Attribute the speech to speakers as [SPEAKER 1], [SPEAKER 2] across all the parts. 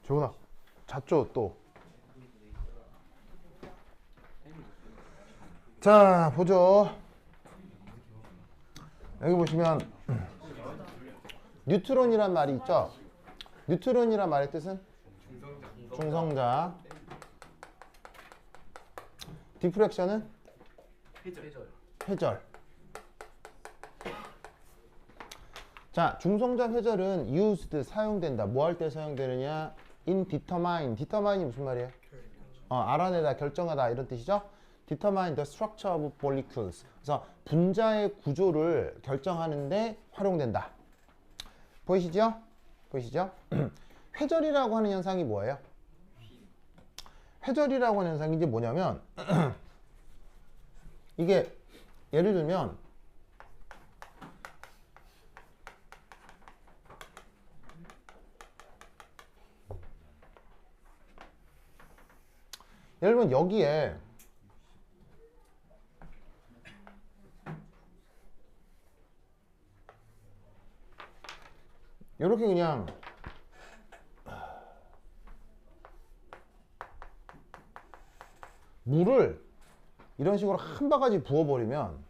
[SPEAKER 1] 재훈아 잤죠 또. 자 보죠. 여기 보시면 뉴트론이란 말이 있죠. 뉴트론이란 말의 뜻은 중성자. 디프렉션은 회절. 자, 중성자 회절은 used 사용된다. 뭐 할 때 사용되느냐? in determine. determine이 무슨 말이에요? 알아내다, 결정하다 이런 뜻이죠. determine the structure of molecules. 그래서 분자의 구조를 결정하는데 활용된다. 보이시죠? 보이시죠? 회절이라고 하는 현상이 뭐예요? 회절이라고 하는 현상이 이제 뭐냐면 이게 예를 들면 여기에 이렇게 그냥 물을 이런 식으로 한 바가지 부어버리면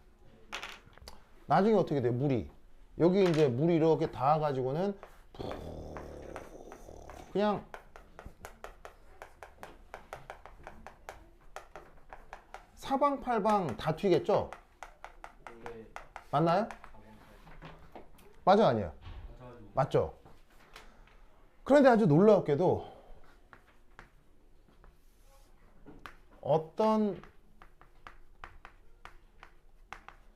[SPEAKER 1] 나중에 어떻게 돼? 물이 여기 이제 물이 이렇게 닿아가지고는 그냥 사방팔방 다 튀겠죠? 맞나요? 맞아 아니에요? 맞죠? 그런데 아주 놀랍게도 어떤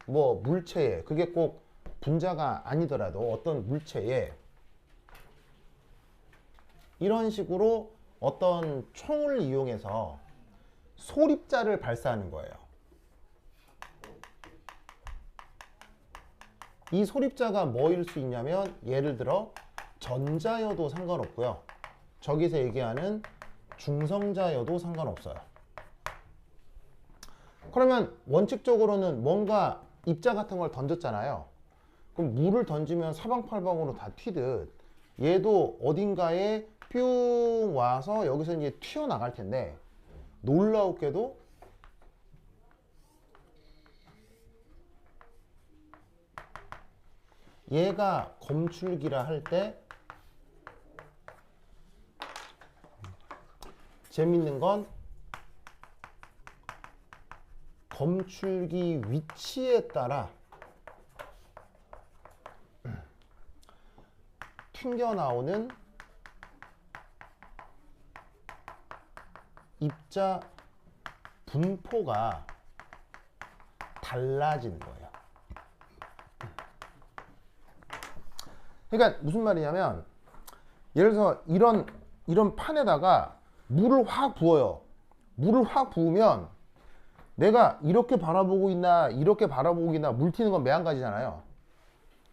[SPEAKER 1] 뭐 물체에, 그게 꼭 분자가 아니더라도 어떤 물체에 이런 식으로 어떤 총을 이용해서 소립자를 발사하는 거예요. 이 소립자가 뭐일 수 있냐면 예를 들어 전자여도 상관없고요. 저기서 얘기하는 중성자여도 상관없어요. 그러면 원칙적으로는 뭔가 입자 같은 걸 던졌잖아요. 그럼 물을 던지면 사방팔방으로 다 튀듯 얘도 어딘가에 뿅 와서 여기서 이제 튀어나갈 텐데 놀라웠게도 얘가 검출기라 할 때 재밌는 건 검출기 위치에 따라 튕겨나오는 입자 분포가 달라지는 거예요. 그러니까 무슨 말이냐면 예를 들어서 이런 판에다가 물을 확 부어요. 물을 확 부으면 내가 이렇게 바라보고 있나 이렇게 바라보고 있나 물 튀는 건 매한가지잖아요.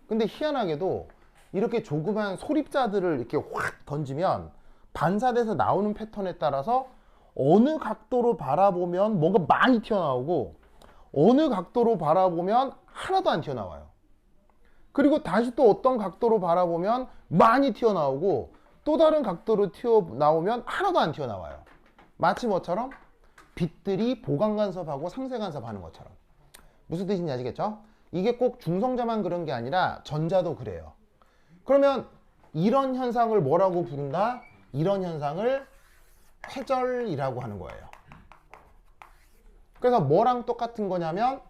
[SPEAKER 1] 근데 희한하게도 이렇게 조그만 소립자들을 이렇게 확 던지면 반사돼서 나오는 패턴에 따라서 어느 각도로 바라보면 뭔가 많이 튀어나오고 어느 각도로 바라보면 하나도 안 튀어나와요. 그리고 다시 또 어떤 각도로 바라보면 많이 튀어나오고 또 다른 각도로 튀어나오면 하나도 안 튀어나와요. 마치 뭐처럼? 빛들이 보강간섭하고 상쇄간섭하는 것처럼. 무슨 뜻인지 아시겠죠? 이게 꼭 중성자만 그런 게 아니라 전자도 그래요. 그러면 이런 현상을 뭐라고 부른다? 이런 현상을 회절이라고 하는 거예요. 그래서 뭐랑 똑같은 거냐면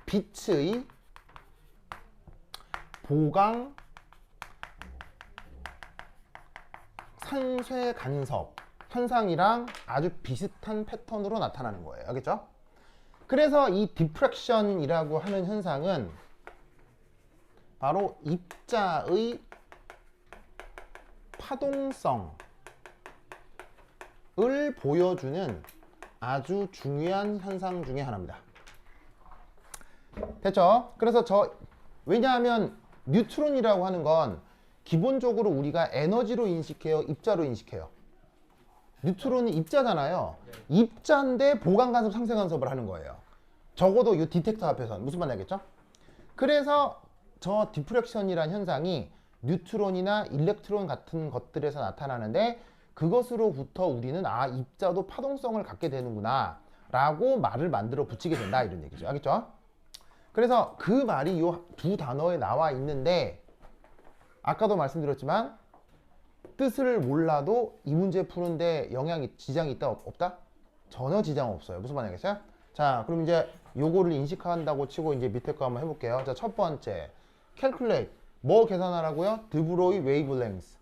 [SPEAKER 1] 빛의 보강 상쇄 간섭 현상이랑 아주 비슷한 패턴으로 나타나는 거예요. 알겠죠? 그래서 이 디프렉션이라고 하는 현상은 바로 입자의 파동성을 보여주는 아주 중요한 현상 중에 하나입니다. 됐죠? 그래서 왜냐하면 뉴트론이라고 하는 건 기본적으로 우리가 에너지로 인식해요? 입자로 인식해요? 뉴트론은 입자잖아요. 입자인데 보강간섭, 상쇄간섭을 하는 거예요. 적어도 이 디텍터 앞에서는. 무슨 말이겠죠? 그래서 저 디프렉션이란 현상이 뉴트론이나 일렉트론 같은 것들에서 나타나는데 그것으로부터 우리는 입자도 파동성을 갖게 되는구나 라고 말을 만들어 붙이게 된다 이런 얘기죠. 알겠죠? 그래서 그 말이 이 두 단어에 나와 있는데 아까도 말씀드렸지만 뜻을 몰라도 이 문제 푸는데 지장이 있다 없다? 전혀 지장 없어요. 무슨 말이겠어요? 자, 그럼 이제 요거를 인식한다고 치고 이제 밑에 거 한번 해볼게요. 자, 첫 번째 calculate 뭐 계산하라고요? 드브로이 웨이브랭스.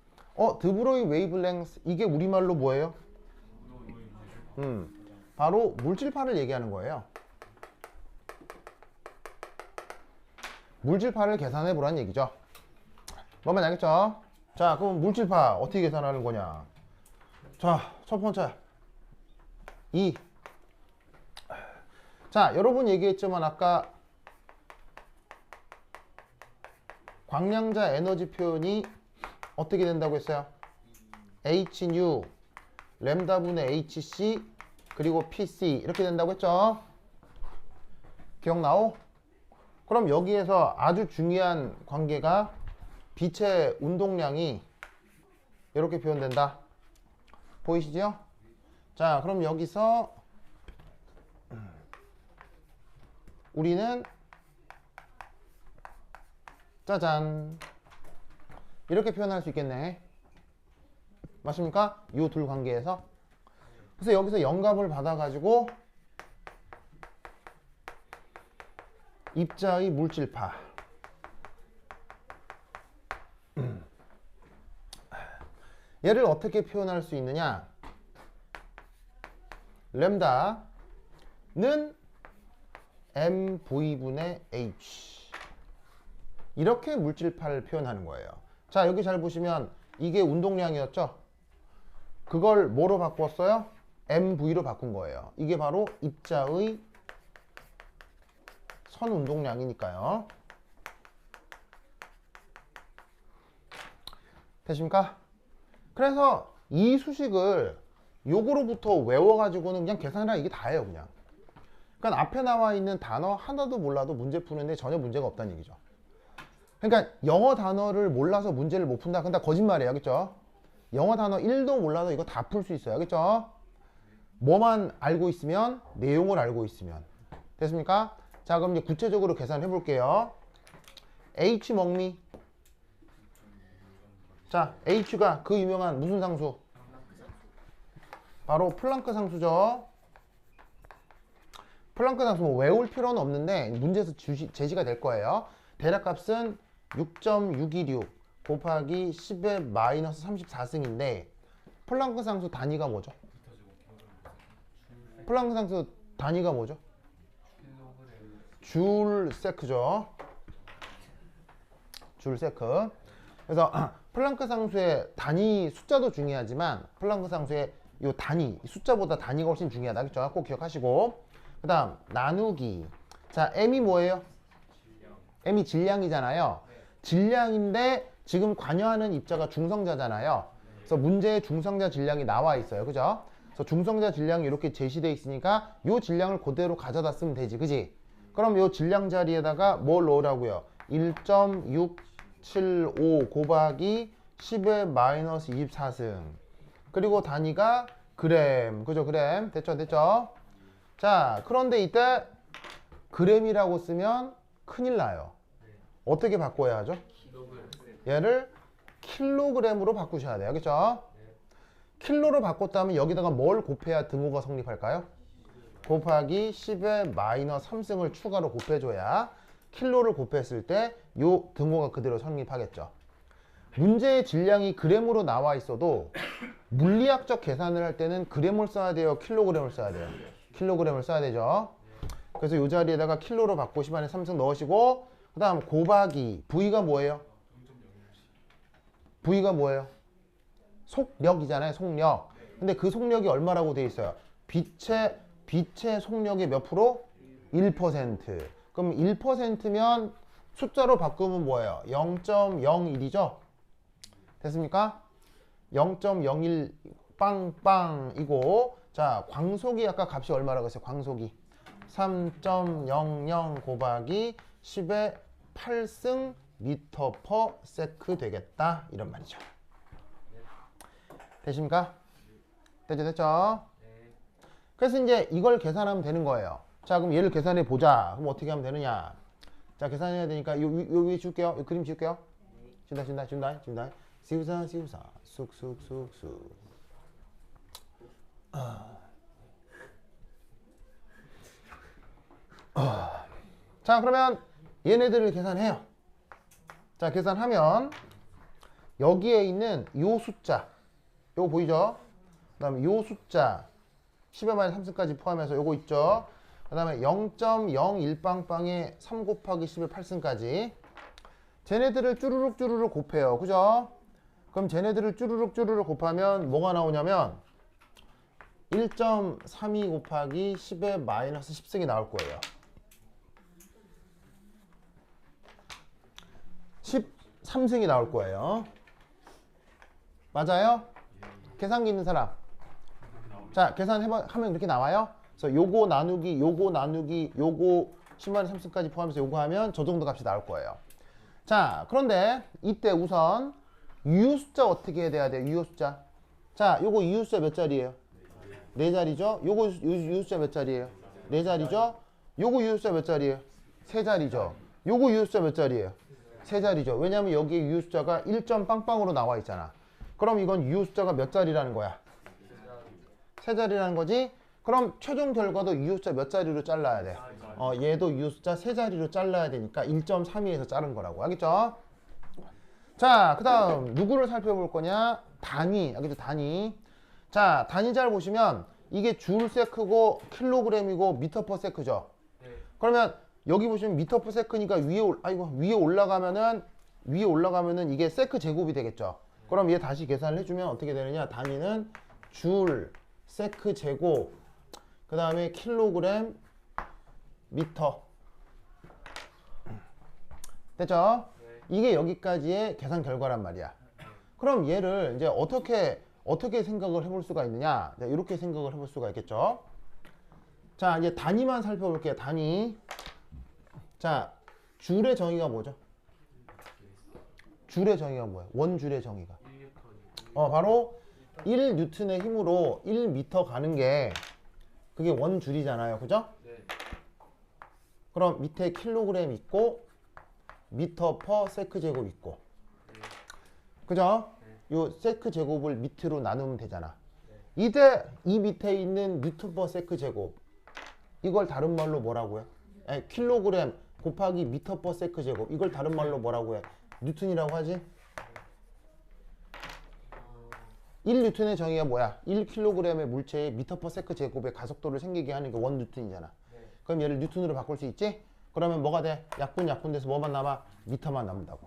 [SPEAKER 1] 드브로이 웨이브랭스 이게 우리말로 뭐예요? 바로 물질파를 얘기하는 거예요. 물질파를 계산해 보라는 얘기죠. 뭔말 알겠죠? 자, 그럼 물질파 어떻게 계산하는 거냐? 자, 첫 번째 자, 여러분 얘기했지만 아까 광량자 에너지 표현이 어떻게 된다고 했어요? hν 램다분의 hc 그리고 pc 이렇게 된다고 했죠? 기억나오? 그럼 여기에서 아주 중요한 관계가 빛의 운동량이 이렇게 표현된다. 보이시죠? 자, 그럼 여기서 우리는 짜잔 이렇게 표현할 수 있겠네. 맞습니까? 이 둘 관계에서. 그래서 여기서 영감을 받아가지고 입자의 물질파 얘를 어떻게 표현할 수 있느냐? 램다는 mv분의 h 이렇게 물질파를 표현하는 거예요. 자, 여기 잘 보시면 이게 운동량이었죠? 그걸 뭐로 바꿨어요? mv로 바꾼 거예요. 이게 바로 입자의 선 운동량이니까요. 되십니까? 그래서 이 수식을 요거로부터 외워가지고는 그냥 계산이랑 이게 다예요, 그냥. 그러니까 앞에 나와 있는 단어 하나도 몰라도 문제 푸는데 전혀 문제가 없다는 얘기죠. 그러니까 영어 단어를 몰라서 문제를 못 푼다. 근데 거짓말이에요, 알겠죠? 영어 단어 1도 몰라도 이거 다 풀 수 있어요, 알겠죠? 뭐만 알고 있으면, 내용을 알고 있으면. 됐습니까? 자, 그럼 이제 구체적으로 계산해 볼게요. H 먹미. 자, H가 그 유명한 무슨 상수? 바로 플랑크 상수죠. 플랑크 상수 뭐 외울 필요는 없는데 문제에서 제시가 될 거예요. 대략값은 6.626 곱하기 10의 마이너스 34승인데 플랑크 상수 단위가 뭐죠? 플랑크 상수 단위가 뭐죠? 줄 세크죠. 줄 세크. 그래서 플랑크 상수의 단위 숫자도 중요하지만 플랑크 상수의 이 단위 숫자보다 단위가 훨씬 중요하다. 그렇죠? 꼭 기억하시고. 그 다음 나누기. 자, m이 뭐예요? m이 질량이잖아요. 질량인데 지금 관여하는 입자가 중성자잖아요. 그래서 문제에 중성자 질량이 나와 있어요. 그죠? 그래서 중성자 질량이 이렇게 제시되어 있으니까 이 질량을 그대로 가져다 쓰면 되지. 그지? 그럼 이 질량 자리에다가 뭘 넣으라고요? 1.675 곱하기 10의 마이너스 24승. 그리고 단위가 그램. 그죠? 그램. 됐죠? 됐죠? 자, 그런데 이때 그램이라고 쓰면 큰일 나요. 어떻게 바꿔야 하죠? 얘를 킬로그램으로 바꾸셔야 돼요. 그렇죠? 킬로로 바꿨다면 여기다가 뭘 곱해야 등호가 성립할까요? 곱하기 10의 마이너스 3승을 추가로 곱해줘야 킬로를 곱했을 때 요 등호가 그대로 성립하겠죠. 문제의 질량이 그램으로 나와 있어도 물리학적 계산을 할 때는 그램을 써야 돼요? 킬로그램을 써야 돼요? 킬로그램을 써야 되죠. 그래서 이 자리에다가 킬로로 바꾸고 10안에 3승 넣으시고 그 다음 곱하기 V가 뭐예요? V가 뭐예요? 속력이잖아요. 속력. 근데 그 속력이 얼마라고 돼 있어요? 빛의 속력이 몇 프로? 1%. 그럼 1%면 숫자로 바꾸면 뭐예요? 0.01이죠? 됐습니까? 0.01 빵빵이고 자, 광속이 아까 값이 얼마라고 했어요? 광속이 3.00 곱하기 10의 8승 미터 퍼 세크 되겠다 이런 말이죠. 되십니까? 됐죠? 그래서 이제 이걸 계산하면 되는 거예요. 자, 그럼 얘를 계산해 보자. 그럼 어떻게 하면 되느냐? 자, 계산해야 되니까 요 위에 지울게요. 요 그림 지울게요. 지운다. 시우사 쑥쑥쑥쑥. 자, 그러면 얘네들을 계산해요. 자, 계산하면 여기에 있는 요 숫자 요거 보이죠? 그 다음에 요 숫자 10의 마이너스 3승까지 포함해서 요거 있죠? 그 다음에 0.01빵빵에 3 곱하기 10의 8승까지 쟤네들을 쭈루룩 곱해요. 그죠? 그럼 쟤네들을 쭈루룩 곱하면 뭐가 나오냐면 1.32 곱하기 10의 마이너스 10승이 나올 거예요. 13승이 나올 거예요. 맞아요? 계산기 있는 사람. 자, 계산하면 이렇게 나와요. 그래서 요거 나누기 요거 10만의 3승까지 포함해서 요거 하면 저 정도 값이 나올 거예요. 자, 그런데 이때 우선 유효 숫자 어떻게 돼야 돼요? 유효 숫자. 자, 요거 유효 숫자 몇 자리예요? 4자리죠? 요거 유효 숫자 몇 자리예요? 4자리죠? 요거 유효 숫자 몇 자리예요? 3자리죠? 요거 유효 숫자 몇 자리예요? 3자리죠. 왜냐면 여기에 유효 숫자가 1. 빵빵으로 나와 있잖아. 그럼 이건 유효 숫자가 몇 자리라는 거야? 3자리라는 거지? 그럼 최종 결과도 유효 숫자 몇 자리로 잘라야 돼? 얘도 유효 숫자 3자리로 잘라야 되니까 1.32에서 자른 거라고. 알겠죠? 자, 그 다음 누구를 살펴볼 거냐? 단위. 알겠죠? 단위. 자, 단위 잘 보시면 이게 줄 세크고 킬로그램이고 미터 퍼 세크죠? 그러면 여기 보시면 미터 퍼 세크니까 위에 올라가면은 이게 세크 제곱이 되겠죠? 그럼 얘 다시 계산을 해주면 어떻게 되느냐? 단위는 줄 세크 제곱 그 다음에 킬로그램 미터. 됐죠? 이게 여기까지의 계산 결과란 말이야. 그럼 얘를 이제 어떻게 생각을 해볼 수가 있느냐? 이렇게 생각을 해볼 수가 있겠죠? 자, 이제 단위만 살펴볼게요. 단위. 자, 줄의 정의가 뭐죠? 줄의 정의가 뭐예요? 원줄의 정의가. 바로 1N의 힘으로 1m 가는 게 그게 원줄이잖아요. 그죠? 그럼 밑에 킬로그램 있고 미터 퍼 세크 제곱 있고. 그죠? 요 세크 제곱을 밑으로 나누면 되잖아. 이때 이 밑에 있는 뉴턴 퍼 세크 제곱 이걸 다른 말로 뭐라고 해? 킬로그램 곱하기 미터 퍼 세크 제곱 이걸 다른 말로 뭐라고 해? 뉴턴이라고 하지? 1뉴턴의 정의가 뭐야? 1kg의 물체에 미터 퍼 세크 제곱의 가속도를 생기게 하는 게 1뉴턴이잖아. 그럼 얘를 뉴턴으로 바꿀 수 있지? 그러면 뭐가 돼? 약분 돼서 뭐만 남아? 미터만 남는다고.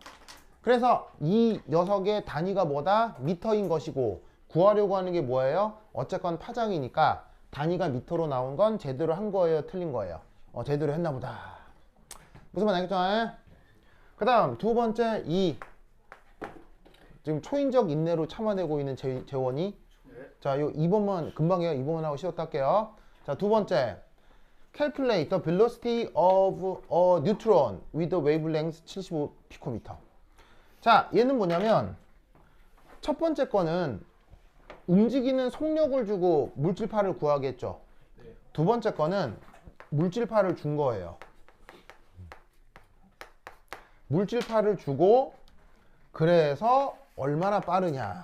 [SPEAKER 1] 그래서 이 녀석의 단위가 뭐다? 미터인 것이고 구하려고 하는 게 뭐예요? 어쨌건 파장이니까 단위가 미터로 나온 건 제대로 한 거예요? 틀린 거예요? 제대로 했나 보다. 무슨 말 알겠죠? 그 다음 두 번째 지금 초인적 인내로 참아내고 있는 재원이. 자, 요 2번만 금방 해요. 2번만 하고 쉬었다 할게요. 자, 두 번째. Calculate the velocity of a neutron with a wavelength 75 피코미터. 자, 얘는 뭐냐면 첫 번째 거는 움직이는 속력을 주고 물질파를 구하겠죠. 두 번째 거는 물질파를 준 거예요. 물질파를 주고 그래서 얼마나 빠르냐.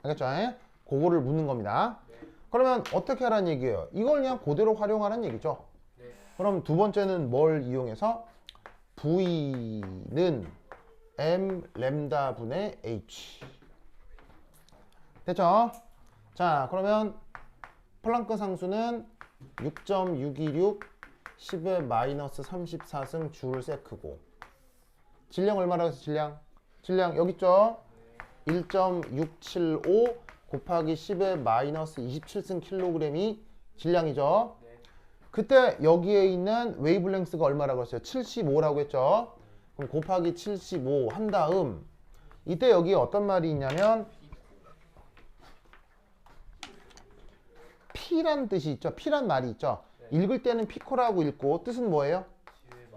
[SPEAKER 1] 알겠죠? 그거를 묻는 겁니다. 그러면 어떻게 하라는 얘기예요? 이걸 그냥 그대로 활용하라는 얘기죠. 그럼 두 번째는 뭘 이용해서? V는 M 램다 분의 H. 됐죠? 자, 그러면 플랑크 상수는 6.626 10의 마이너스 34승 줄 세크고 질량 얼마라고 했어? 질량 여기 있죠? 1.675 곱하기 10의 마이너스 27승 킬로그램이 질량이죠. 그때 여기에 있는 웨이블랭스가 얼마라고 했어요? 75라고 했죠. 그럼 곱하기 75 한 다음 이때 여기에 어떤 말이 있냐면 P란 뜻이 있죠. P란 말이 있죠. 읽을 때는 피코라고 읽고 뜻은 뭐예요?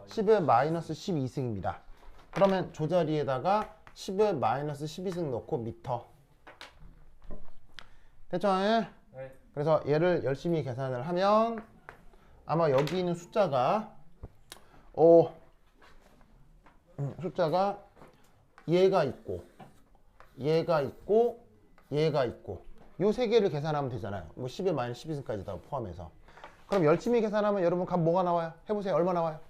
[SPEAKER 1] 10의 마이너스 12승입니다. 그러면 저 자리에다가 10의 마이너스 12승 넣고 미터. 됐죠?
[SPEAKER 2] 네.
[SPEAKER 1] 그래서 얘를 열심히 계산을 하면 아마 여기 있는 숫자가 숫자가 얘가 있고 얘가 있고 얘가 있고 요 세 개를 계산하면 되잖아요. 뭐 10의 마이너스 12승까지 다 포함해서. 그럼 열심히 계산하면 여러분 값 뭐가 나와요? 해보세요. 얼마 나와요?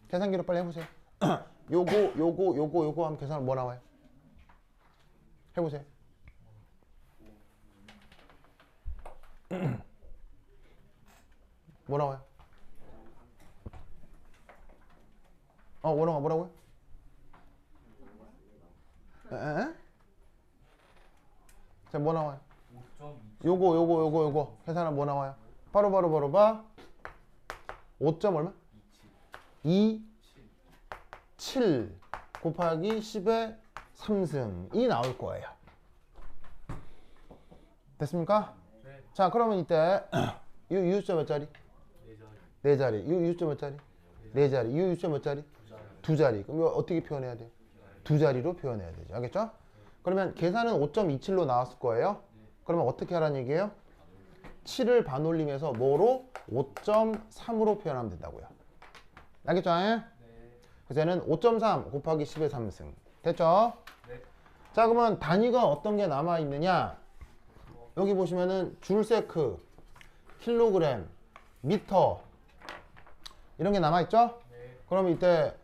[SPEAKER 1] 계산기로 빨리 해보세요. 요거 하면 계산하면 뭐 나와요? 해보세요. 뭐 나와요? 원영아 뭐라고요? 자, 뭐 나와요?
[SPEAKER 2] 5.2.
[SPEAKER 1] 요거 계산하면 뭐 나와요? 바로 봐. 5점 얼마? 2, 7 곱하기 10의 3승이 나올 거예요. 됐습니까?
[SPEAKER 2] 네.
[SPEAKER 1] 자, 그러면 이때 이 숫자 몇 자리? 4자리. 이 숫자 몇 자리? 4자리. 이 숫자 몇 자리? 2자리. 그럼 이거 어떻게 표현해야 돼요? 2자리로 표현해야 되죠. 알겠죠? 그러면 계산은 5.27로 나왔을 거예요. 그러면 어떻게 하라는 얘기예요? 7을 반올림해서 뭐로? 5.3으로 표현하면 된다고요. 알겠죠? 그래서 얘는 5.3 곱하기 10의 3승. 됐죠?
[SPEAKER 2] 네.
[SPEAKER 1] 자, 그러면 단위가 어떤 게 남아있느냐? 여기 보시면은 줄세크, 킬로그램, 미터 이런 게 남아있죠?
[SPEAKER 2] 네.
[SPEAKER 1] 그럼 이때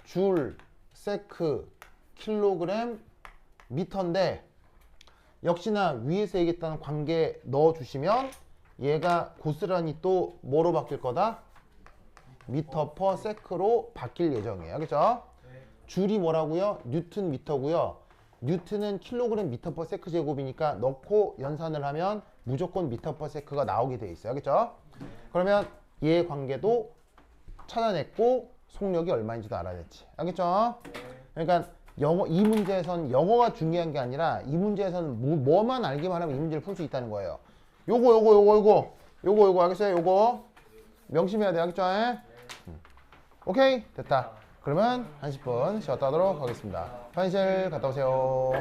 [SPEAKER 1] 줄, 세크, 킬로그램, 미터인데 역시나 위에서 얘기했던 관계 넣어주시면 얘가 고스란히 또 뭐로 바뀔 거다? 미터 퍼 세크로 바뀔 예정이에요. 알겠죠?
[SPEAKER 2] 네.
[SPEAKER 1] 줄이 뭐라고요? 뉴튼 미터고요. 뉴튼은 킬로그램 미터 퍼 세크 제곱이니까 넣고 연산을 하면 무조건 미터 퍼 세크가 나오게 돼 있어요. 알겠죠? 그러면 얘 관계도 찾아냈고 속력이 얼마인지도 알아냈지. 알겠죠? 그러니까 이 문제에선 영어가 중요한 게 아니라 이 문제에서는 뭐만 알기만 하면 이 문제를 풀 수 있다는 거예요. 요거 알겠어요? 요거 명심해야 돼. 알겠죠? 오케이, 됐다. 그러면 한 10분 쉬었다 하도록 하겠습니다. 화장실 갔다 오세요.